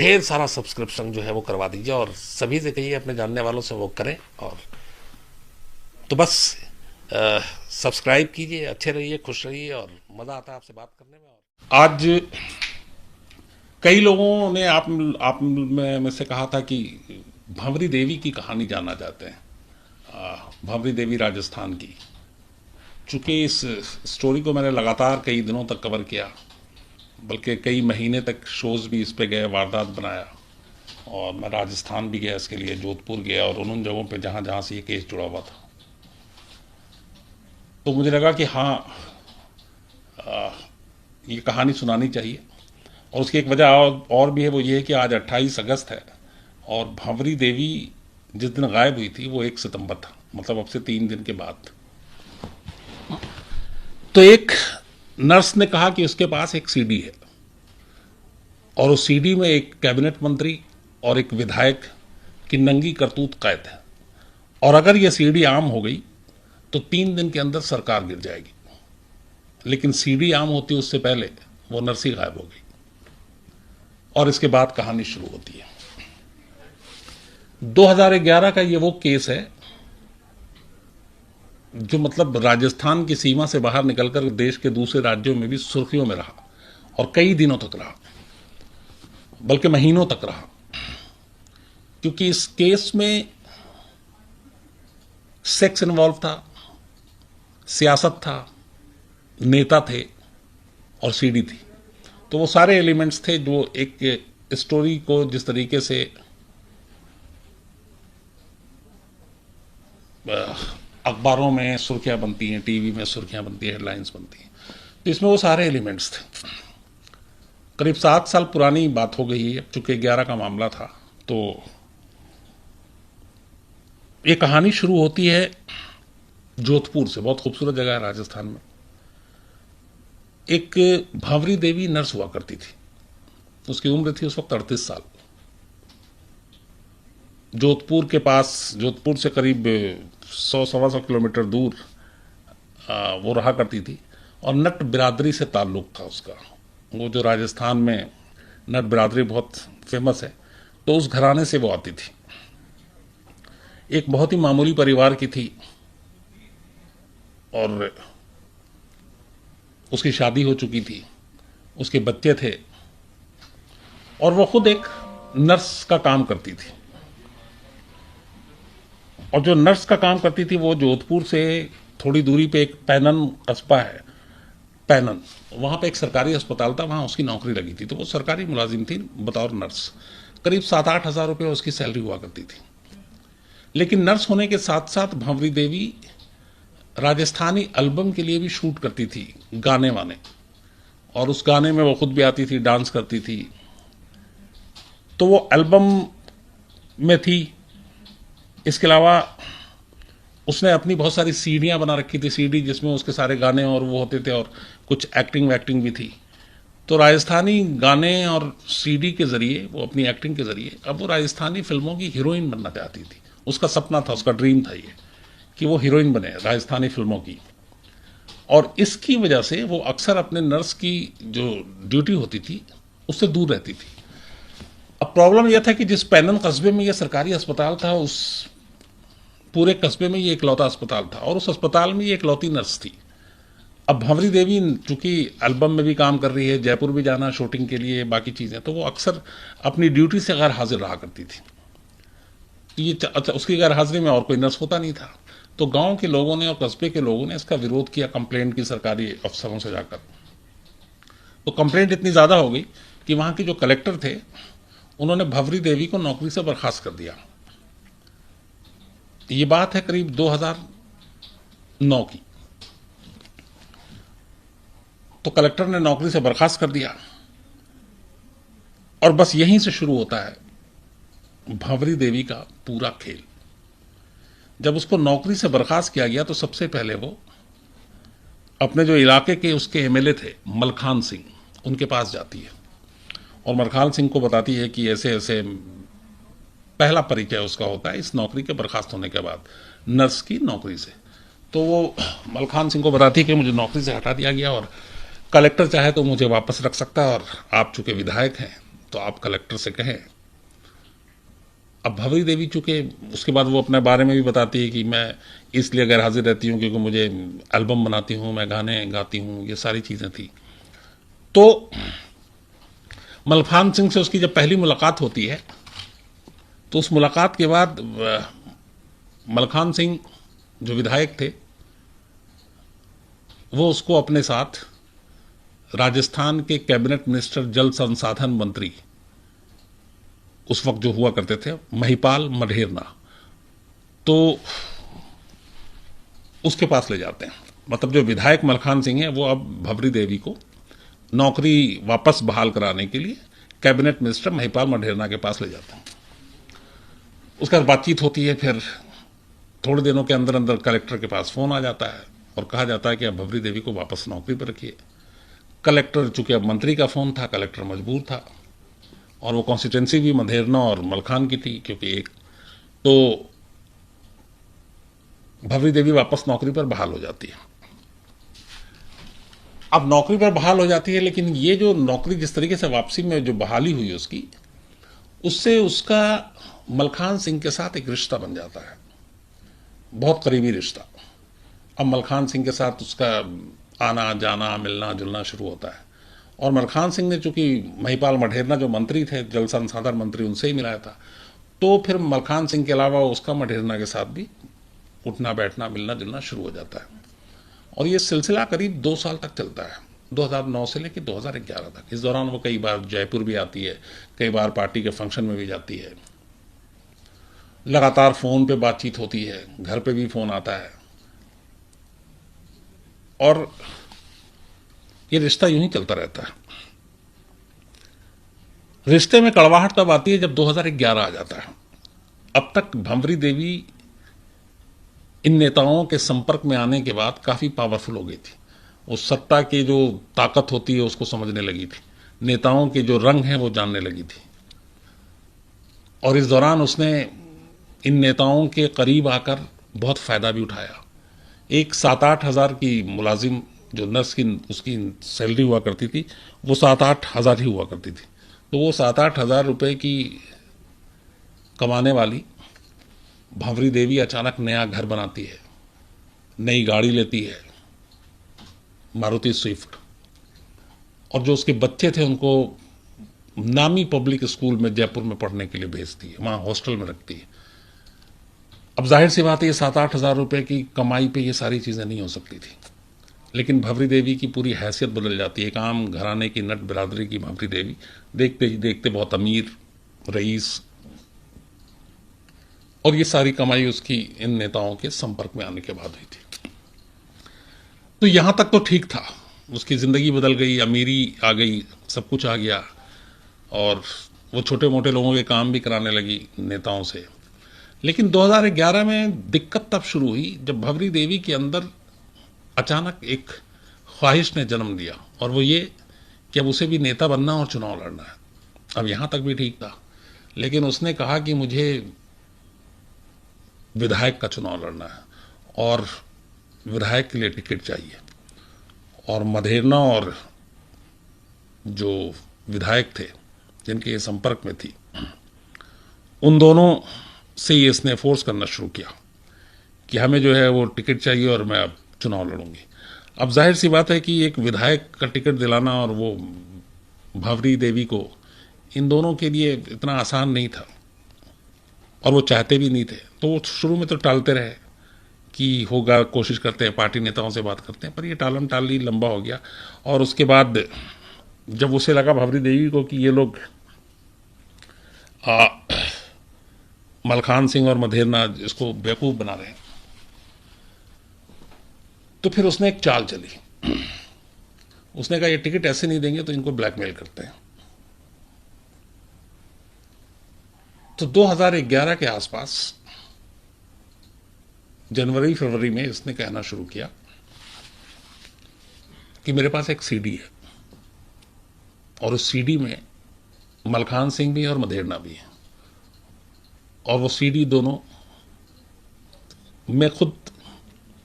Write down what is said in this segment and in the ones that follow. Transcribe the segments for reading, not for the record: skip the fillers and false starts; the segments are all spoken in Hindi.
ढेर सारा सब्सक्रिप्शन जो है वो करवा दीजिए और सभी से कहिए अपने जानने वालों से वो करें। और तो बस सब्सक्राइब कीजिए, अच्छे रहिए, खुश रहिए और मज़ा आता है आपसे बात करने में। और आज कई लोगों ने आप में से कहा था कि भंवरी देवी की कहानी जानना चाहते हैं, भंवरी देवी राजस्थान की। चूंकि इस स्टोरी को मैंने लगातार कई दिनों तक कवर किया, बल्कि कई महीने तक शोज़ भी इस पे गए, वारदात बनाया, और मैं राजस्थान भी गया इसके लिए, जोधपुर गया और उन जगहों पे जहाँ जहाँ से ये केस जुड़ा हुआ था। तो मुझे लगा कि हाँ, ये कहानी सुनानी चाहिए। और उसकी एक वजह और भी है, वो ये है कि आज 28 अगस्त है और भंवरी देवी जिस दिन गायब हुई थी वो 1 सितंबर था, मतलब अब से 3 दिन के बाद। तो एक नर्स ने कहा कि उसके पास एक सीडी है और उस सीडी में एक कैबिनेट मंत्री और एक विधायक की नंगी करतूत कैद है, और अगर यह सीडी आम हो गई तो 3 दिन के अंदर सरकार गिर जाएगी। लेकिन सीडी आम होती उससे पहले वो नर्स ही गायब हो गई, और इसके बाद कहानी शुरू होती है। 2011 का ये वो केस है जो मतलब राजस्थान की सीमा से बाहर निकलकर देश के दूसरे राज्यों में भी सुर्खियों में रहा, और कई दिनों तक रहा, बल्कि महीनों तक रहा। क्योंकि इस केस में सेक्स इन्वॉल्व था, सियासत था, नेता थे और सीडी थी। तो वो सारे एलिमेंट्स थे जो एक स्टोरी को जिस तरीके से अखबारों में सुर्खियां बनती हैं, टीवी में सुर्खियां बनती हैं, हेडलाइंस बनती हैं, तो इसमें वो सारे एलिमेंट्स थे। करीब 7 साल पुरानी बात हो गई है, चूंकि 11 का मामला था। तो ये कहानी शुरू होती है जोधपुर से, बहुत खूबसूरत जगह है राजस्थान में। एक भंवरी देवी नर्स हुआ करती थी, उसकी उम्र थी उस वक्त 38 साल। जोधपुर के पास, जोधपुर से करीब 100-125 किलोमीटर दूर वो रहा करती थी, और नट बिरादरी से ताल्लुक था उसका। वो जो राजस्थान में नट बिरादरी बहुत फेमस है, तो उस घराने से वो आती थी। एक बहुत ही मामूली परिवार की थी और उसकी शादी हो चुकी थी, उसके बच्चे थे, और वो खुद एक नर्स का काम करती थी। और जो नर्स का काम करती थी वो जोधपुर से थोड़ी दूरी पे एक पैनन कस्बा है, पैनन, वहाँ पे एक सरकारी अस्पताल था, वहाँ उसकी नौकरी लगी थी। तो वो सरकारी मुलाजिम थी बतौर नर्स। करीब 7-8 हज़ार रुपये उसकी सैलरी हुआ करती थी। लेकिन नर्स होने के साथ साथ भंवरी देवी राजस्थानी एल्बम के लिए भी शूट करती थी, गाने वाने, और उस गाने में वो खुद भी आती थी, डांस करती थी। तो वो एल्बम में थी। इसके अलावा उसने अपनी बहुत सारी सीडियां बना रखी थी, सीडी जिसमें उसके सारे गाने और वो होते थे, और कुछ एक्टिंग वैक्टिंग भी थी। तो राजस्थानी गाने और सीडी के जरिए, वो अपनी एक्टिंग के जरिए, अब वो राजस्थानी फिल्मों की हीरोइन बनना चाहती थी। उसका सपना था, उसका ड्रीम था ये कि वो हीरोइन बने राजस्थानी फिल्मों की। और इसकी वजह से वो अक्सर अपने नर्स की जो ड्यूटी होती थी उससे दूर रहती थी। अब प्रॉब्लम यह था कि जिस पैनन कस्बे में ये सरकारी अस्पताल था, उस पूरे कस्बे में ये इकलौता अस्पताल था, और उस अस्पताल में ये इकलौती नर्स थी। अब भंवरी देवी चूंकि एल्बम में भी काम कर रही है, जयपुर भी जाना शूटिंग के लिए, बाकी चीज़ें, तो वो अक्सर अपनी ड्यूटी से गैर हाजिर रहा करती थी। तो ये अच्छा, उसकी गैर हाजिरी में और कोई नर्स होता नहीं था। तो गांव के लोगों ने और कस्बे के लोगों ने इसका विरोध किया, कंप्लेंट की सरकारी अफसरों से जाकर। तो कंप्लेंट इतनी ज़्यादा हो गई कि वहाँ के जो कलेक्टर थे उन्होंने भंवरी देवी को नौकरी से बर्खास्त कर दिया। ये बात है करीब 2009 की। तो कलेक्टर ने नौकरी से बर्खास्त कर दिया, और बस यहीं से शुरू होता है भंवरी देवी का पूरा खेल। जब उसको नौकरी से बर्खास्त किया गया तो सबसे पहले वो अपने जो इलाके के उसके एमएलए थे मलखान सिंह, उनके पास जाती है और मलखान सिंह को बताती है कि ऐसे ऐसे, पहला परिचय उसका होता है इस नौकरी के बर्खास्त होने के बाद नर्स की नौकरी से। तो वो मलखान सिंह को बताती है कि मुझे नौकरी से हटा दिया गया और कलेक्टर चाहे तो मुझे वापस रख सकता है, और आप चूंकि विधायक हैं तो आप कलेक्टर से कहें। अब भंवरी देवी चूंकि उसके बाद वो अपने बारे में भी बताती है कि मैं इसलिए गैर हाजिर रहती हूँ क्योंकि मुझे एल्बम बनाती हूँ, मैं गाने गाती हूँ, ये सारी चीज़ें थी। तो मलखान सिंह से उसकी जब पहली मुलाकात होती है तो उस मुलाकात के बाद मलखान सिंह जो विधायक थे वो उसको अपने साथ राजस्थान के कैबिनेट मिनिस्टर, जल संसाधन मंत्री उस वक्त जो हुआ करते थे, महिपाल मढेरना, तो उसके पास ले जाते हैं। मतलब जो विधायक मलखान सिंह है वो अब भंवरी देवी को नौकरी वापस बहाल कराने के लिए कैबिनेट मिनिस्टर महिपाल मढेरना के पास ले जाते हैं। उसके बाद बातचीत होती है। फिर थोड़े दिनों के अंदर अंदर कलेक्टर के पास फोन आ जाता है और कहा जाता है कि अब भंवरी देवी को वापस नौकरी पर रखिए। कलेक्टर, चूंकि अब मंत्री का फोन था, कलेक्टर मजबूर था, और वो कॉन्स्टिट्यूंसी भी मधेरना और मलखान की थी क्योंकि एक, तो भंवरी देवी वापस नौकरी पर बहाल हो जाती है। अब नौकरी पर बहाल हो जाती है, लेकिन ये जो नौकरी जिस तरीके से वापसी में जो बहाली हुई उसकी, उससे उसका मलखान सिंह के साथ एक रिश्ता बन जाता है, बहुत करीबी रिश्ता। अब मलखान सिंह के साथ उसका आना जाना, मिलना जुलना शुरू होता है। और मलखान सिंह ने चूंकि महिपाल मढेरना जो मंत्री थे, जल संसाधन मंत्री, उनसे ही मिलाया था, तो फिर मलखान सिंह के अलावा उसका मढेरना के साथ भी उठना बैठना, मिलना जुलना शुरू हो जाता है। और ये सिलसिला करीब 2 साल तक चलता है, 2009 से लेकर 2011 तक। इस दौरान वो कई बार जयपुर भी आती है, कई बार पार्टी के फंक्शन में भी जाती है, लगातार फोन पे बातचीत होती है, घर पे भी फोन आता है, और ये रिश्ता यूं ही चलता रहता है। रिश्ते में कड़वाहट तब आती है जब 2011 आ जाता है। अब तक भंवरी देवी इन नेताओं के संपर्क में आने के बाद काफी पावरफुल हो गई थी। उस सत्ता की जो ताकत होती है उसको समझने लगी थी, नेताओं के जो रंग हैं वो जानने लगी थी। और इस दौरान उसने इन नेताओं के करीब आकर बहुत फायदा भी उठाया। एक 7-8 हज़ार की मुलाजिम जो नर्स की उसकी सैलरी हुआ करती थी, वो 7-8 हज़ार ही हुआ करती थी। तो वो 7-8 हज़ार रुपये की कमाने वाली भंवरी देवी अचानक नया घर बनाती है, नई गाड़ी लेती है, मारुति स्विफ्ट, और जो उसके बच्चे थे उनको नामी पब्लिक स्कूल में जयपुर में पढ़ने के लिए भेजती है, वहाँ हॉस्टल में रखती है। अब जाहिर सी बात है ये 7-8 हज़ार रुपये की कमाई पे ये सारी चीज़ें नहीं हो सकती थी, लेकिन भंवरी देवी की पूरी हैसियत बदल जाती है। एक आम घराने की नट बिरादरी की भंवरी देवी देखते ही देखते बहुत अमीर, रईस, और ये सारी कमाई उसकी इन नेताओं के संपर्क में आने के बाद हुई थी। तो यहां तक तो ठीक था, उसकी जिंदगी बदल गई, अमीरी आ गई, सब कुछ आ गया, और वो छोटे मोटे लोगों के काम भी कराने लगी नेताओं से। लेकिन 2011 में दिक्कत तब शुरू हुई जब भंवरी देवी के अंदर अचानक एक ख्वाहिश ने जन्म लिया, और वो ये कि अब उसे भी नेता बनना और चुनाव लड़ना है। अब यहां तक भी ठीक था, लेकिन उसने कहा कि मुझे विधायक का चुनाव लड़ना है और विधायक के लिए टिकट चाहिए। और मधेरना और जो विधायक थे जिनके ये संपर्क में थी, उन दोनों से ये इसने फोर्स करना शुरू किया कि हमें जो है वो टिकट चाहिए और मैं अब चुनाव लड़ूंगी। अब जाहिर सी बात है कि एक विधायक का टिकट दिलाना और वो भंवरी देवी को, इन दोनों के लिए इतना आसान नहीं था, और वो चाहते भी नहीं थे। तो वो शुरू में तो टालते रहे कि होगा, कोशिश करते हैं, पार्टी नेताओं से बात करते हैं, पर ये टालम टाली लंबा हो गया। और उसके बाद जब उसे लगा भंवरी देवी को कि ये लोग मलखान सिंह और मधेरना इसको बेवकूफ बना रहे हैं, तो फिर उसने एक चाल चली। उसने कहा ये टिकट ऐसे नहीं देंगे तो इनको ब्लैकमेल करते हैं। तो 2011 के आसपास जनवरी फरवरी में इसने कहना शुरू किया कि मेरे पास एक सीडी है, और उस सीडी में मलखान सिंह भी और मधेरना भी है, और वो सीडी दोनों में खुद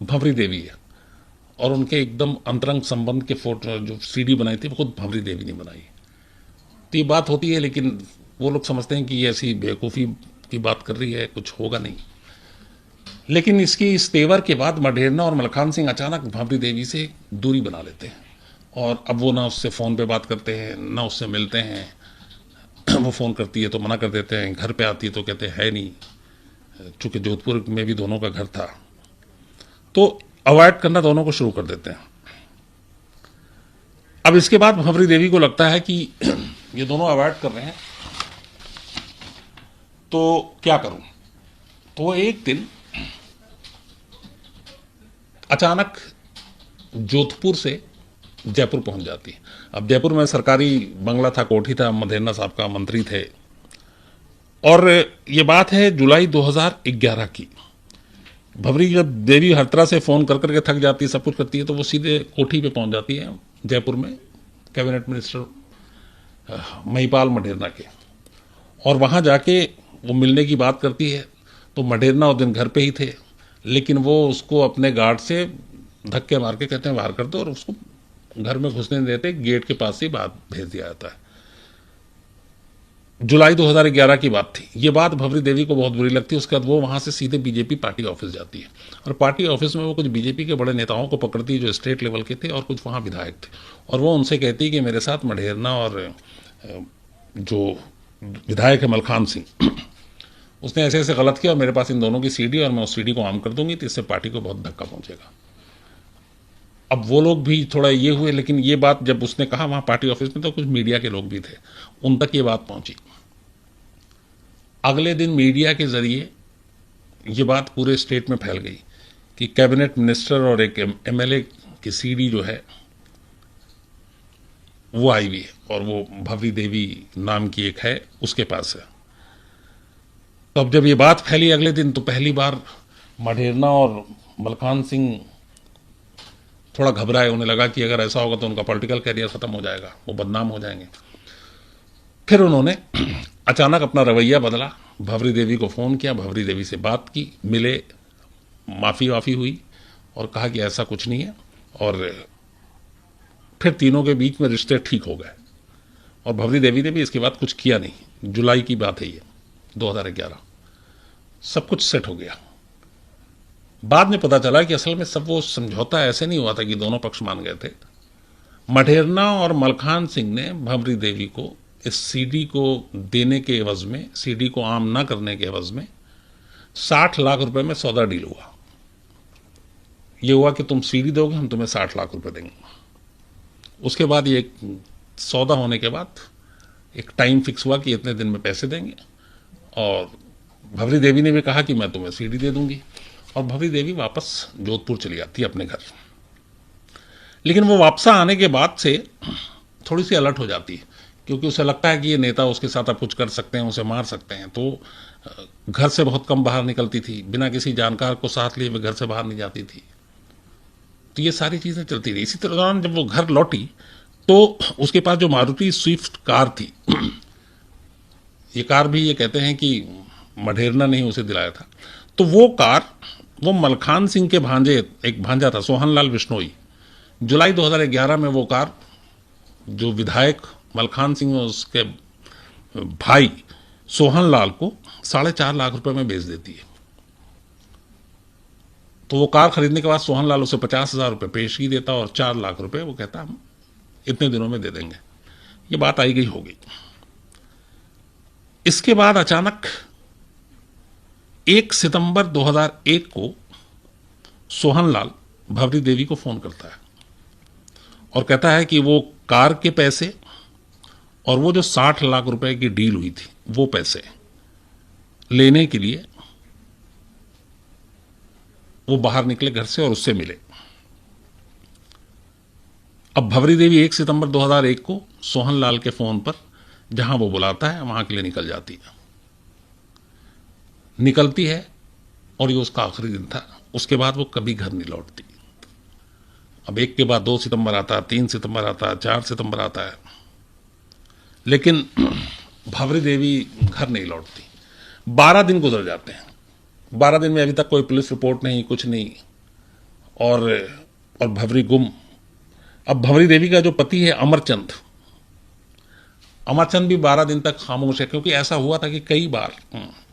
भंवरी देवी है, और उनके एकदम अंतरंग संबंध के फोटो जो सीडी बनाई थी वो खुद भंवरी देवी ने बनाई। तो ये बात होती है, लेकिन वो लोग समझते हैं कि ये ऐसी बेवकूफ़ी की बात कर रही है, कुछ होगा नहीं। लेकिन इसकी इस तेवर के बाद मढेरना और मलखान सिंह अचानक भाबरी देवी से दूरी बना लेते हैं, और अब वो ना उससे फ़ोन पे बात करते हैं, ना उससे मिलते हैं। वो फ़ोन करती है तो मना कर देते हैं, घर पे आती है तो कहते हैं है नहीं, चूँकि जोधपुर में भी दोनों का घर था, तो अवॉइड करना दोनों को शुरू कर देते हैं। अब इसके बाद भाबरी देवी को लगता है कि ये दोनों अवॉइड कर रहे हैं, तो क्या करूं। तो एक दिन अचानक जोधपुर से जयपुर पहुंच जाती है। अब जयपुर में सरकारी बंगला था, कोठी था, मधेरना साहब का मंत्री थे, और ये बात है जुलाई 2011 की। भवरी जब देवी हर तरह से फ़ोन कर करके थक जाती है, सब कुछ करती है, तो वो सीधे कोठी पे पहुंच जाती है जयपुर में, कैबिनेट मिनिस्टर महिपाल मढेरना के, और वहाँ जाके वो मिलने की बात करती है। तो मढेरना उस दिन घर पे ही थे, लेकिन वो उसको अपने गार्ड से धक्के मार के कहते हैं बाहर कर दो, और उसको घर में घुसने नहीं देते, गेट के पास ही बात भेज दिया जाता है। जुलाई 2011 की बात थी। ये बात भवरी देवी को बहुत बुरी लगती है। उसके बाद वो वहाँ से सीधे बीजेपी पार्टी ऑफिस जाती है, और पार्टी ऑफिस में वो कुछ बीजेपी के बड़े नेताओं को पकड़ती है जो स्टेट लेवल के थे और कुछ वहाँ विधायक थे, और वो उनसे कहती है कि मेरे साथ मढेरना और जो विधायक है मलखान सिंह, उसने ऐसे ऐसे गलत किया और मेरे पास इन दोनों की सीडी, और मैं उस सीडी को आम कर दूंगी, तो इससे पार्टी को बहुत धक्का पहुंचेगा। अब वो लोग भी थोड़ा ये हुए, लेकिन ये बात जब उसने कहा वहां पार्टी ऑफिस में, तो कुछ मीडिया के लोग भी थे, उन तक ये बात पहुंची। अगले दिन मीडिया के जरिए ये बात पूरे स्टेट में फैल गई कि कैबिनेट मिनिस्टर और एक एमएलए की सीडी जो है वो आई हुई है, और वो भवरी देवी नाम की एक है, उसके पास है। तो अब जब ये बात फैली अगले दिन, तो पहली बार मढेरना और मलखान सिंह थोड़ा घबराए। उन्हें लगा कि अगर ऐसा होगा तो उनका पॉलिटिकल कैरियर खत्म हो जाएगा, वो बदनाम हो जाएंगे। फिर उन्होंने अचानक अपना रवैया बदला, भवरी देवी को फ़ोन किया, भवरी देवी से बात की, मिले, माफ़ी वाफ़ी हुई, और कहा कि ऐसा कुछ नहीं है, और फिर तीनों के बीच में रिश्ते ठीक हो गए। और भवरी देवी ने भी इसके बाद कुछ किया नहीं। जुलाई की बात है ये, 2011, सब कुछ सेट हो गया। बाद में पता चला कि असल में सब वो समझौता ऐसे नहीं हुआ था कि दोनों पक्ष मान गए थे। मढेरना और मलखान सिंह ने भवरी देवी को इस सीडी को देने के एवज में, सीडी को आम न करने के एवज में 60 लाख रुपए में सौदा डील हुआ। ये हुआ कि तुम सीडी दोगे, हम तुम्हें 60 लाख रुपए देंगे। उसके बाद ये सौदा होने के बाद एक टाइम फिक्स हुआ कि इतने दिन में पैसे देंगे, और भवरी देवी ने भी कहा कि मैं तुम्हें सीडी दे दूंगी, और भवरी देवी वापस जोधपुर चली जाती है अपने घर। लेकिन वो वापस आने के बाद से थोड़ी सी अलर्ट हो जाती है, क्योंकि उसे लगता है कि ये नेता उसके साथ अब कुछ कर सकते हैं, उसे मार सकते हैं। तो घर से बहुत कम बाहर निकलती थी, बिना किसी जानकार को साथ लिए वे घर से बाहर नहीं जाती थी। तो ये सारी चीज़ें चलती रही। इसी दौरान जब वो घर लौटी, तो उसके पास जो मारुति स्विफ्ट कार थी, ये कार भी ये कहते हैं कि मढेरना ने ही उसे दिलाया था। तो वो कार, वो मलखान सिंह के भांजे, एक भांजा था सोहनलाल बिश्नोई, जुलाई 2011 में वो कार जो विधायक मलखान सिंह और उसके भाई सोहनलाल को 4.5 लाख रुपए में बेच देती है। तो वो कार खरीदने के बाद सोहनलाल उसे 50,000 रुपये पेशगी देता, और 4 लाख रुपए वो कहता हम इतने दिनों में दे देंगे। ये बात आई गई हो गई। इसके बाद अचानक 1 सितंबर 2001 को सोहनलाल भवरी देवी को फोन करता है और कहता है कि वो कार के पैसे और वो जो 60 लाख रुपए की डील हुई थी, वो पैसे लेने के लिए वो बाहर निकले घर से और उससे मिले। अब भवरी देवी 1 सितंबर 2001 को सोहनलाल के फोन पर जहां वो बुलाता है वहां के लिए निकल जाती है। निकलती है और ये उसका आखिरी दिन था। उसके बाद वो कभी घर नहीं लौटती। अब एक के बाद 2 सितंबर आता है, 3 सितंबर आता है, 4 सितंबर आता है, लेकिन भवरी देवी घर नहीं लौटती। 12 दिन गुजर जाते हैं। 12 दिन में अभी तक कोई पुलिस रिपोर्ट नहीं, कुछ नहीं, और भवरी गुम। अब भवरी देवी का जो पति है अमरचंद, अमरचंद भी 12 दिन तक खामोश है, क्योंकि ऐसा हुआ था कि कई बार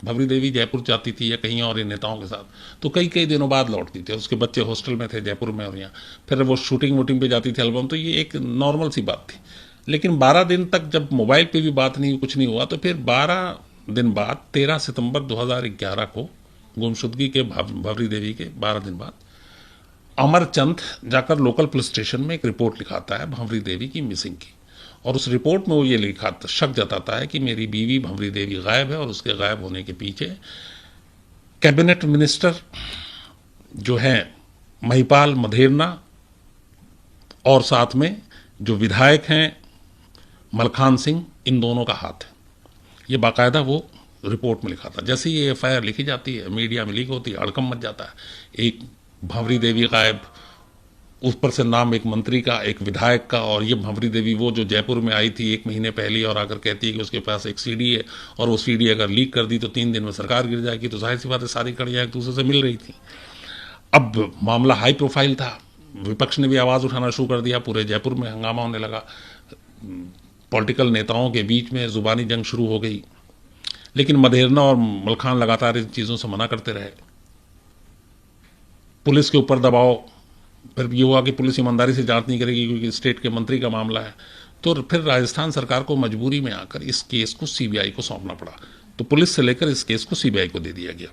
भवरी देवी जयपुर जाती थी या कहीं और इन नेताओं के साथ, तो कई कई दिनों बाद लौटती थी। उसके बच्चे हॉस्टल में थे जयपुर में, और यहाँ फिर वो शूटिंग वूटिंग पे जाती थी एल्बम, तो ये एक नॉर्मल सी बात थी। लेकिन 12 दिन तक जब मोबाइल पे भी बात नहीं, कुछ नहीं हुआ, तो फिर 12 दिन बाद 13 सितंबर 2011 को गुमशुदगी के भवरी देवी के 12 दिन बाद अमरचंद जाकर लोकल पुलिस स्टेशन में एक रिपोर्ट लिखाता है भंवरी देवी की मिसिंग की, और उस रिपोर्ट में वो ये लिखा शक जताता है कि मेरी बीवी भंवरी देवी गायब है, और उसके गायब होने के पीछे कैबिनेट मिनिस्टर जो है महिपाल मधेरना और साथ में जो विधायक हैं मलखान सिंह, इन दोनों का हाथ है। ये बाकायदा वो रिपोर्ट में लिखा था। जैसे ये एफआईआर लिखी जाती है, मीडिया में लीक होती है, हड़कंप मच जाता है। एक भंवरी देवी गायब, उस पर से नाम एक मंत्री का, एक विधायक का, और ये भंवरी देवी वो जो जयपुर में आई थी 1 महीने पहले और आकर कहती है कि उसके पास एक सीडी है, और वो सीडी अगर लीक कर दी तो 3 दिन में सरकार गिर जाएगी। तो जाहिर सी बात है सारी कड़ियाँ एक दूसरे से मिल रही थी। अब मामला हाई प्रोफाइल था, विपक्ष ने भी आवाज़ उठाना शुरू कर दिया, पूरे जयपुर में हंगामा होने लगा, पॉलिटिकल नेताओं के बीच में जुबानी जंग शुरू हो गई। लेकिन मधेरना और मलखान लगातार इन चीज़ों से मना करते रहे। पुलिस के ऊपर दबाव, फिर ये हुआ कि पुलिस ईमानदारी से जांच नहीं करेगी क्योंकि स्टेट के मंत्री का मामला है, तो फिर राजस्थान सरकार को मजबूरी में आकर इस केस को सीबीआई को सौंपना पड़ा। तो पुलिस से लेकर इस केस को सीबीआई को दे दिया गया।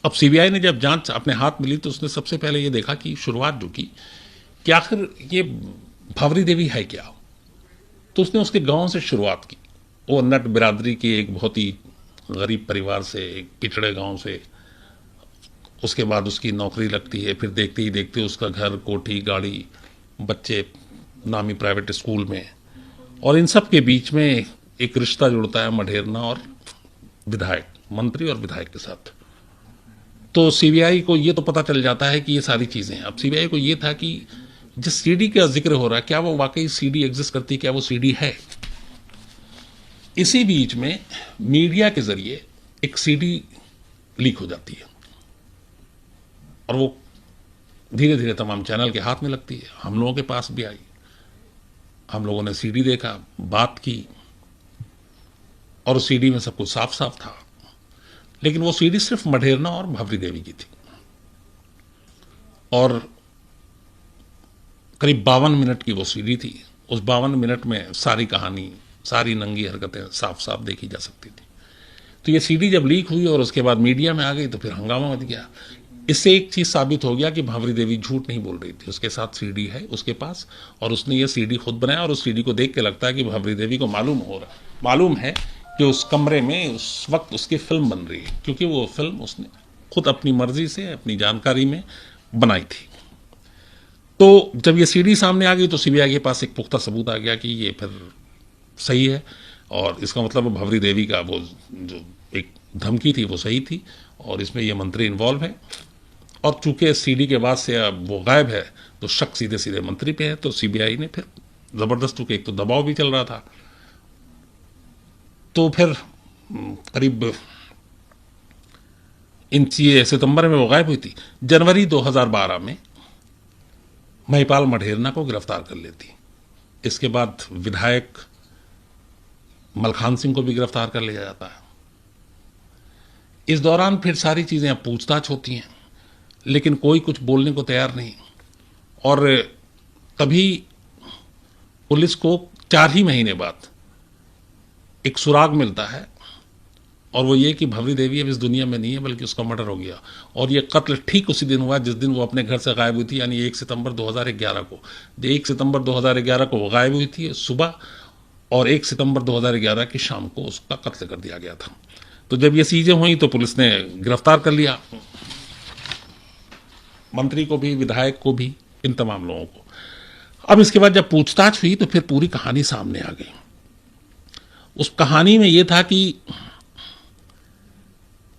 अब सीबीआई ने जब जांच अपने हाथ मिली तो उसने सबसे पहले ये देखा कि शुरुआत जो की कि आखिर ये भंवरी देवी है क्या। तो उसने उसके गांव से शुरुआत की। वो नट बिरादरी के एक बहुत ही गरीब परिवार से, एक पिछड़े गांव से, उसके बाद उसकी नौकरी लगती है, फिर देखते ही देखते उसका घर, कोठी, गाड़ी, बच्चे नामी प्राइवेट स्कूल में, और इन सब के बीच में एक रिश्ता जुड़ता है मढेरना और विधायक, मंत्री और विधायक के साथ। तो सीबीआई को ये तो पता चल जाता है कि ये सारी चीज़ें हैं। अब सीबीआई को ये था कि जिस सीडी का जिक्र हो रहा है, क्या वो वाकई सीडी एग्जिस्ट करती है, क्या वो सीडी है। इसी बीच में मीडिया के जरिए एक सीडी लीक हो जाती है, और वो धीरे धीरे तमाम चैनल के हाथ में लगती है। हम लोगों के पास भी आई, हम लोगों ने सीडी देखा, बात की, और उस सीडी में सब कुछ साफ साफ था। लेकिन वो सीडी सिर्फ मढेरना और भंवरी देवी की थी, और करीब 52 मिनट की वो सीडी थी। उस 52 मिनट में सारी कहानी, सारी नंगी हरकतें साफ साफ देखी जा सकती थी। तो ये सीडी जब लीक हुई और उसके बाद मीडिया में आ गई तो फिर हंगामा मच गया। इससे एक चीज़ साबित हो गया कि भंवरी देवी झूठ नहीं बोल रही थी, उसके साथ सीडी है उसके पास, और उसने ये सीडी खुद बनाया। और उस सीडी को देख के लगता है कि भंवरी देवी को मालूम है कि उस कमरे में उस वक्त उसकी फिल्म बन रही है, क्योंकि वो फिल्म उसने खुद अपनी मर्जी से, अपनी जानकारी में बनाई थी। तो जब ये सीडी सामने आ गई तो सीबीआई के पास एक पुख्ता सबूत आ गया कि ये फिर सही है, और इसका मतलब भंवरी देवी का वो जो एक धमकी थी वो सही थी, और इसमें ये मंत्री इन्वॉल्व है। और चूंकि सीडी के बाद से अब वो गायब है तो शक सीधे सीधे मंत्री पे है। तो सीबीआई ने फिर जबरदस्त, चूंकि एक तो दबाव भी चल रहा था, तो फिर करीब सितंबर में वो गायब हुई थी। जनवरी 2012 में महिपाल मढेरना को गिरफ्तार कर लेती। इसके बाद विधायक मलखान सिंह को भी गिरफ्तार कर लिया जाता है। इस दौरान फिर सारी चीज़ें अब पूछताछ होती हैं, लेकिन कोई कुछ बोलने को तैयार नहीं। और तभी पुलिस को 4 ही महीने बाद एक सुराग मिलता है, और वो ये कि भंवरी देवी अब इस दुनिया में नहीं है, बल्कि उसका मर्डर हो गया। और ये कत्ल ठीक उसी दिन हुआ जिस दिन वो अपने घर से गायब हुई थी, यानी 1 सितंबर 2011 को। 1 सितंबर 2011 को वो गायब हुई थी सुबह, और 1 सितंबर 2011 की शाम को उसका कत्ल कर दिया गया था। तो जब ये चीज़ें हुई तो पुलिस ने गिरफ्तार कर लिया, मंत्री को भी, विधायक को भी, इन तमाम लोगों को। अब इसके बाद जब पूछताछ हुई तो फिर पूरी कहानी सामने आ गई। उस कहानी में यह था कि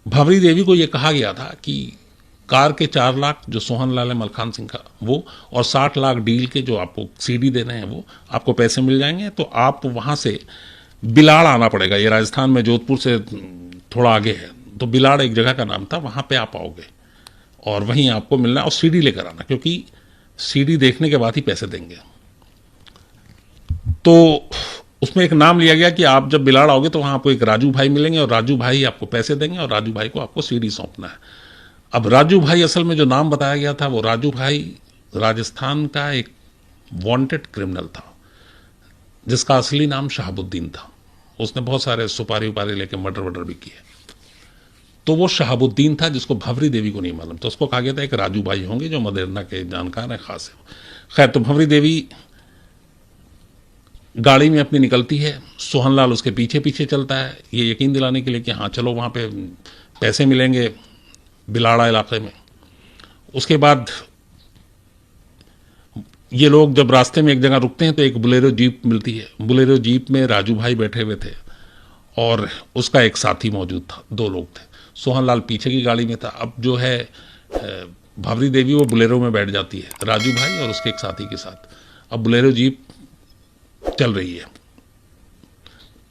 भंवरी देवी को यह कहा गया था कि कार के 4 लाख जो सोहन लाल है मलखान सिंह का, वो, और 60 लाख डील के जो आपको सीडी देने हैं, वो आपको पैसे मिल जाएंगे। तो आप वहां से बिलाड़ आना पड़ेगा, ये राजस्थान में जोधपुर से थोड़ा आगे है, तो बिलाड़ एक जगह का नाम था, वहां पे आप आओगे और वहीं आपको मिलना, और सीडी लेकर आना, क्योंकि सीडी देखने के बाद ही पैसे देंगे। तो उसमें एक नाम लिया गया कि आप जब बिलाड़ आओगे तो वहां आपको एक राजू भाई मिलेंगे और राजू भाई आपको पैसे देंगे और राजू भाई को आपको सीडी सौंपना है। अब राजू भाई असल में जो नाम बताया गया था वो राजू भाई राजस्थान का एक वांटेड क्रिमिनल था जिसका असली नाम शहाबुद्दीन था। उसने बहुत सारे सुपारी उपारी लेके मर्डर वर्डर भी किए। तो वो शहाबुद्दीन था जिसको भंवरी देवी को नहीं मालूम। तो उसको कहा गया था एक राजू भाई होंगे जो मदेरना के जानकार हैं खास है। खैर, तो भंवरी देवी गाड़ी में अपनी निकलती है, सोहनलाल उसके पीछे पीछे चलता है ये यकीन दिलाने के लिए कि हाँ चलो वहाँ पे पैसे मिलेंगे बिलाड़ा इलाके में। उसके बाद ये लोग जब रास्ते में एक जगह रुकते हैं तो एक बुलेरो जीप मिलती है। बुलेरो जीप में राजू भाई बैठे हुए थे और उसका एक साथी मौजूद था, दो लोग थे। सोहनलाल पीछे की गाड़ी में था। अब जो है भंवरी देवी वो बुलेरो में बैठ जाती है राजू भाई और उसके एक साथी के साथ। अब बुलेरो जीप चल रही है,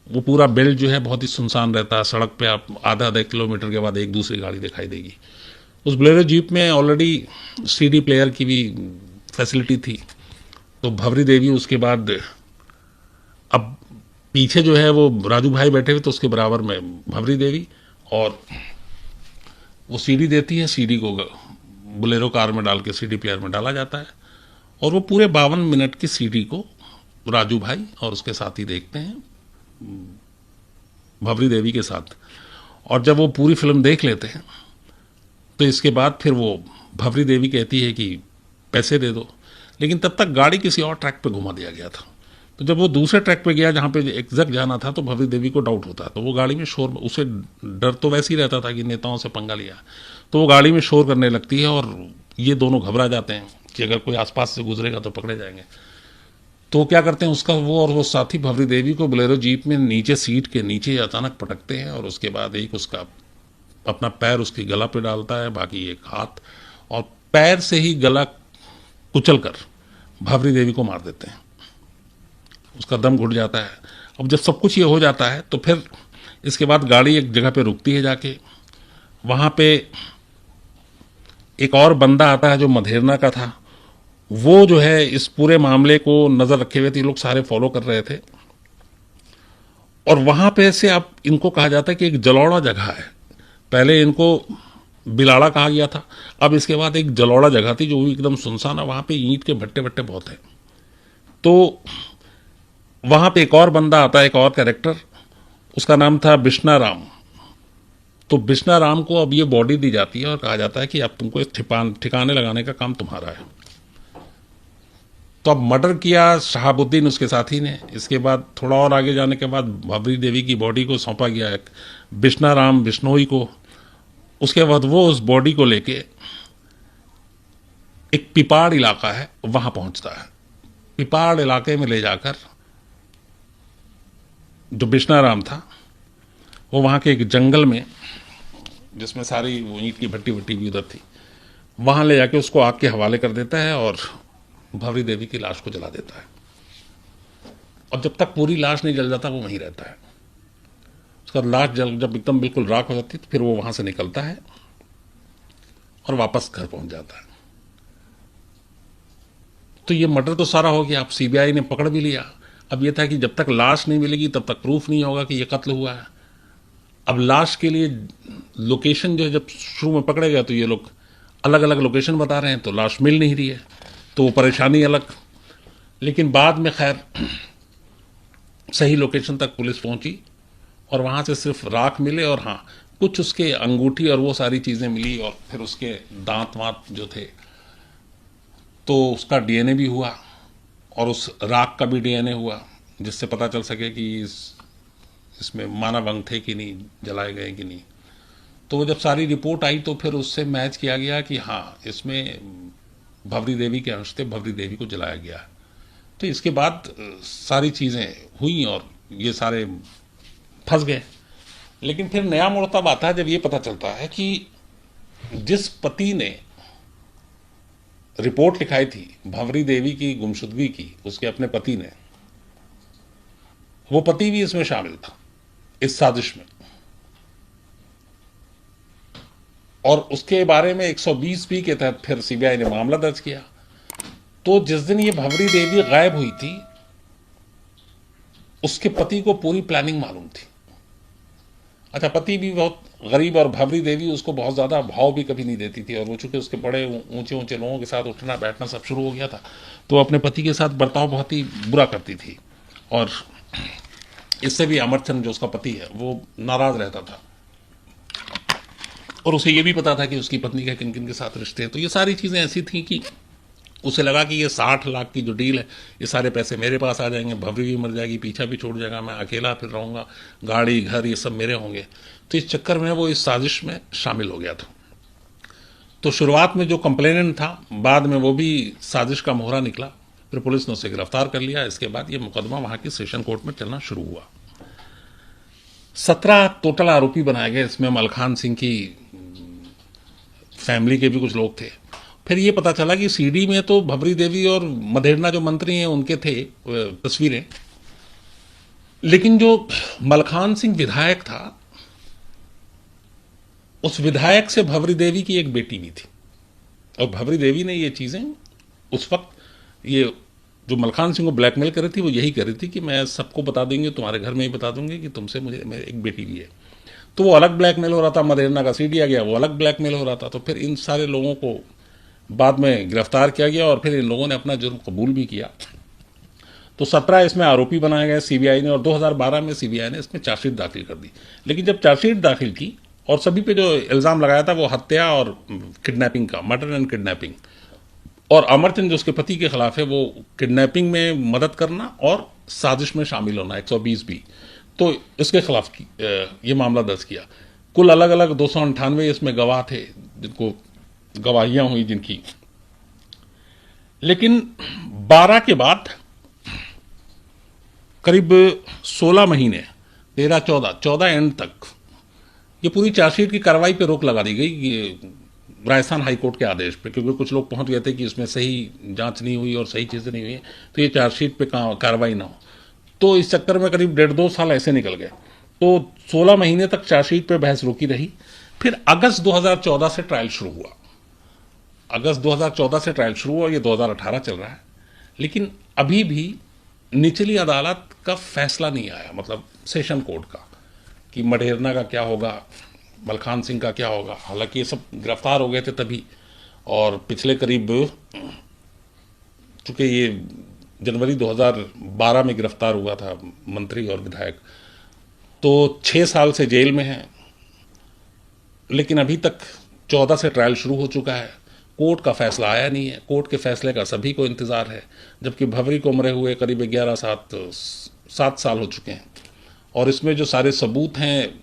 वो पूरा बेल्ट जो है बहुत ही सुनसान रहता है। सड़क पे आप आधा आधा किलोमीटर के बाद एक दूसरी गाड़ी दिखाई देगी। उस बुलेरो जीप में ऑलरेडी सीडी प्लेयर की भी फैसिलिटी थी। तो भंवरी देवी उसके बाद अब पीछे जो है वो राजू भाई बैठे हुए तो उसके बराबर में भंवरी देवी और वो सीडी देती है। सीडी को बुलेरो कार में डाल के सीडी प्लेयर में डाला जाता है और वो पूरे 52 मिनट की सीडी को राजू भाई और उसके साथी देखते हैं भंवरी देवी के साथ। और जब वो पूरी फिल्म देख लेते हैं तो इसके बाद फिर वो भंवरी देवी कहती है कि पैसे दे दो, लेकिन तब तक गाड़ी किसी और ट्रैक पे घुमा दिया गया था। तो जब वो दूसरे ट्रैक पे गया जहाँ पे एग्जैक्ट जाना था तो भंवरी देवी को डाउट होता है। तो वो गाड़ी में शोर, उसे डर तो वैसे ही रहता था कि नेताओं से पंगा लिया, तो वो गाड़ी में शोर करने लगती है और ये दोनों घबरा जाते हैं कि अगर कोई आसपास से गुजरेगा तो पकड़े जाएंगे। तो क्या करते हैं, उसका वो और वो साथी भंवरी देवी को बोलेरो जीप में नीचे सीट के नीचे अचानक पटकते हैं और उसके बाद एक उसका अपना पैर उसकी गला पे डालता है, बाकी एक हाथ, और पैर से ही गला कुचल कर भंवरी देवी को मार देते हैं। उसका दम घुट जाता है। अब जब सब कुछ ये हो जाता है तो फिर इसके बाद गाड़ी एक जगह पे रुकती है जाके। वहाँ पे एक और बंदा आता है जो मधेरना का था। वो जो है इस पूरे मामले को नज़र रखे हुए थे, ये लोग सारे फॉलो कर रहे थे। और वहाँ पे से अब इनको कहा जाता है कि एक जलौड़ा जगह है। पहले इनको बिलाड़ा कहा गया था, अब इसके बाद एक जलौड़ा जगह थी जो एकदम सुनसान है। वहाँ पे ईंट के भट्टे भट्टे बहुत हैं। तो वहाँ पे एक और बंदा आता है, एक और कैरेक्टर, उसका नाम था बिश्ना राम। तो बिश्ना राम को अब ये बॉडी दी जाती है और कहा जाता है कि अब तुमको इस ठिकाने लगाने का काम तुम्हारा है। तो अब मर्डर किया शहाबुद्दीन उसके साथी ने। इसके बाद थोड़ा और आगे जाने के बाद भंवरी देवी की बॉडी को सौंपा गया एक बिश्ना राम बिश्नोई को। उसके बाद वो उस बॉडी को लेके एक पिपाड़ इलाका है वहां पहुंचता है। पिपाड़ इलाके में ले जाकर जो बिश्ना राम था वो वहां के एक जंगल में, जिसमें सारी वो ईंट की भट्टी भट्टी भी उधर थी, वहां ले जाके उसको आग के हवाले कर देता है और भंवरी देवी की लाश को जला देता है। और जब तक पूरी लाश नहीं जल जाता वो वहीं रहता है। उसका लाश जब एकदम बिल्कुल राख हो जाती है तो फिर वो वहां से निकलता है और वापस घर पहुंच जाता है। तो ये मर्डर तो सारा हो गया। अब सीबीआई ने पकड़ भी लिया। अब ये था कि जब तक लाश नहीं मिलेगी तब तक प्रूफ नहीं होगा कि ये कत्ल हुआ है। अब लाश के लिए लोकेशन जो है, जब शुरू में पकड़े गए तो ये लोग अलग अलग लोकेशन बता रहे हैं, तो लाश मिल नहीं रही है, तो वो परेशानी अलग। लेकिन बाद में खैर सही लोकेशन तक पुलिस पहुंची और वहां से सिर्फ राख मिले और हाँ कुछ उसके अंगूठी और वो सारी चीजें मिली और फिर उसके दांत वांत जो थे, तो उसका डीएनए भी हुआ और उस राख का भी डीएनए हुआ, जिससे पता चल सके कि इसमें मानव अंग थे कि नहीं, जलाए गए कि नहीं। तो जब सारी रिपोर्ट आई तो फिर उससे मैच किया गया कि हाँ इसमें भंवरी देवी के अंश थे, भंवरी देवी को जलाया गया। तो इसके बाद सारी चीज़ें हुई और ये सारे फंस गए। लेकिन फिर नया मोड़ तब आता है जब ये पता चलता है कि जिस पति ने रिपोर्ट लिखाई थी भंवरी देवी की गुमशुदगी की, उसके अपने पति ने, वो पति भी इसमें शामिल था, इस साजिश में। और उसके बारे में 120 के तहत फिर सीबीआई ने मामला दर्ज किया। तो जिस दिन ये भंवरी देवी गायब हुई थी उसके पति को पूरी प्लानिंग मालूम थी। अच्छा, पति भी बहुत गरीब और भवरी देवी उसको बहुत ज़्यादा भाव भी कभी नहीं देती थी, और वो चूंकि उसके बड़े ऊंचे ऊंचे लोगों के साथ उठना बैठना सब शुरू हो गया था, तो अपने पति के साथ बर्ताव बहुत ही बुरा करती थी। और इससे भी अमरचंद जो उसका पति है वो नाराज रहता था, और उसे ये भी पता था कि उसकी पत्नी के किन किन के साथ रिश्ते हैं। तो ये सारी चीज़ें ऐसी थी कि उसे लगा कि ये 60 लाख की जो डील है, ये सारे पैसे मेरे पास आ जाएंगे, भवरी भी मर जाएगी, पीछा भी छूट जाएगा, मैं अकेला फिर रहूँगा, गाड़ी घर ये सब मेरे होंगे। तो इस चक्कर में वो इस साजिश में शामिल हो गया था। तो शुरुआत में जो कंप्लेनेंट था, बाद में वो भी साजिश का मोहरा निकला, फिर पुलिस ने उसे गिरफ्तार कर लिया। इसके बाद ये मुकदमा वहाँ की सेशन कोर्ट में चलना शुरू हुआ। 17 टोटल आरोपी बनाए गए। इसमें मलखान सिंह की फैमिली के भी कुछ लोग थे। फिर ये पता चला कि सीडी में तो भवरी देवी और मधेरना जो मंत्री हैं उनके थे तस्वीरें, लेकिन जो मलखान सिंह विधायक था, उस विधायक से भवरी देवी की एक बेटी भी थी। और भवरी देवी ने ये चीजें उस वक्त, ये जो मलखान सिंह को ब्लैकमेल कर रही थी, वो यही कर रही थी कि मैं सबको बता देंगे, तुम्हारे घर में ही बता दूंगी कि तुमसे मुझे मेरी एक बेटी भी है। तो वो अलग ब्लैकमेल हो रहा था, मधेरना का सीडी आ गया, वो अलग ब्लैकमेल हो रहा था। तो फिर इन सारे लोगों को बाद में गिरफ्तार किया गया, और फिर इन लोगों ने अपना जुर्म कबूल भी किया। तो 17 इसमें आरोपी बनाए गए सीबीआई ने, और 2012 में सीबीआई ने इसमें चार्जशीट दाखिल कर दी। लेकिन जब चार्जशीट दाखिल की और सभी पे जो इल्ज़ाम लगाया था वो हत्या और किडनैपिंग का, मर्डर एंड किडनैपिंग, और अमरचंद जो उसके पति के खिलाफ है वो किडनैपिंग में मदद करना और साजिश में शामिल होना 120 भी, तो इसके खिलाफ ये मामला दर्ज किया। कुल अलग अलग 298 इसमें गवाह थे जिनको गवाहियां हुई जिनकी। लेकिन 12 के बाद करीब 16 महीने, 13, 14 एंड तक ये पूरी चार्जशीट की कार्रवाई पे रोक लगा दी गई, ये राजस्थान हाईकोर्ट के आदेश पे, क्योंकि कुछ लोग पहुंच गए थे कि इसमें सही जांच नहीं हुई और सही चीजें नहीं हुई, तो ये चार्जशीट पे कार्रवाई ना हो। तो इस चक्कर में करीब 1.5-2 साल ऐसे निकल गए। तो 16 महीने तक चार्जशीट पे बहस रुकी रही। फिर अगस्त 2014 से ट्रायल शुरू हुआ। अगस्त 2014 से ट्रायल शुरू हुआ, ये 2018 चल रहा है। लेकिन अभी भी निचली अदालत का फैसला नहीं आया, मतलब सेशन कोर्ट का, कि मढेरना का क्या होगा, मलखान सिंह का क्या होगा। हालांकि ये सब गिरफ्तार हो गए थे तभी, और पिछले करीब, चूंकि ये जनवरी 2012 में गिरफ्तार हुआ था मंत्री और विधायक, तो 6 साल से जेल में है। लेकिन अभी तक 14 से ट्रायल शुरू हो चुका है, कोर्ट का फैसला आया नहीं है। कोर्ट के फैसले का सभी को इंतजार है, जबकि भवरी को मरे हुए करीब 7 साल हो चुके हैं। और इसमें जो सारे सबूत हैं,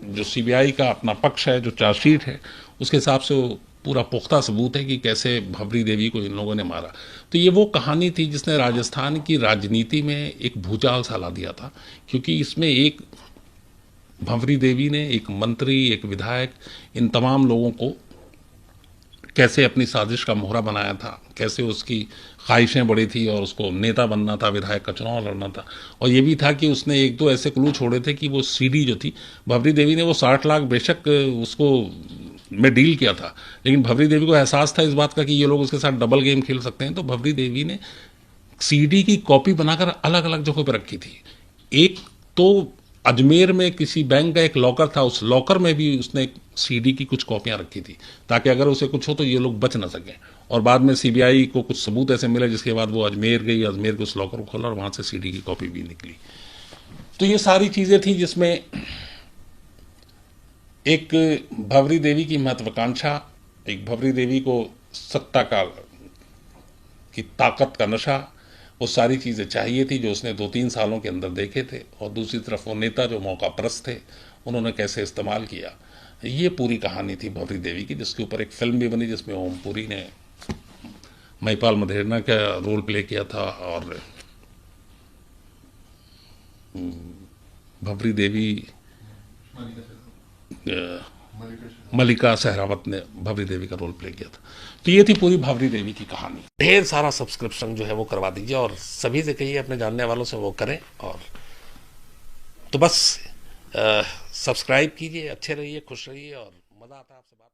जो सीबीआई का अपना पक्ष है, जो चार्जशीट है, उसके हिसाब से वो पूरा पुख्ता सबूत है कि कैसे भवरी देवी को इन लोगों ने मारा। तो ये वो कहानी थी जिसने राजस्थान की राजनीति में एक भूचाल सा ला दिया था, क्योंकि इसमें एक भवरी देवी ने, एक मंत्री, एक विधायक, इन तमाम लोगों को कैसे अपनी साजिश का मोहरा बनाया था, कैसे उसकी ख्वाहिशें बड़ी थी और उसको नेता बनना था, विधायक का चुनाव लड़ना था। और ये भी था कि उसने 1-2 ऐसे क्लू छोड़े थे कि वो सीडी जो थी, भवरी देवी ने वो 60 लाख बेशक उसको में डील किया था, लेकिन भवरी देवी को एहसास था इस बात का कि ये लोग उसके साथ डबल गेम खेल सकते हैं। तो भवरी देवी ने सीडी की कॉपी बनाकर अलग अलग जगहों पर रखी थी। एक तो अजमेर में किसी बैंक का एक लॉकर था, उस लॉकर में भी उसने सीडी की कुछ कॉपियां रखी थी, ताकि अगर उसे कुछ हो तो ये लोग बच ना सकें। और बाद में सीबीआई को कुछ सबूत ऐसे मिले जिसके बाद वो अजमेर गई, अजमेर के उस लॉकर को खोला और वहां से सीडी की कॉपी भी निकली। तो ये सारी चीजें थी जिसमें एक भवरी देवी की महत्वाकांक्षा, एक भवरी देवी को सत्ता का की ताकत का नशा, वो सारी चीज़ें चाहिए थी जो उसने 2-3 सालों के अंदर देखे थे। और दूसरी तरफ वो नेता जो मौका परस्त थे, उन्होंने कैसे इस्तेमाल किया। ये पूरी कहानी थी भवरी देवी की, जिसके ऊपर एक फिल्म भी बनी जिसमें ओमपुरी ने महिपाल मधेरना का रोल प्ले किया था, और भवरी देवी, मलिका सहरावत ने भवरी देवी का रोल प्ले किया था। तो ये थी पूरी भवरी देवी की कहानी। ढेर सारा सब्सक्रिप्शन जो है वो करवा दीजिए, और सभी से कहिए अपने जानने वालों से वो करें। और तो बस सब्सक्राइब कीजिए, अच्छे रहिए, खुश रहिए, और मज़ा आता है आपसे बात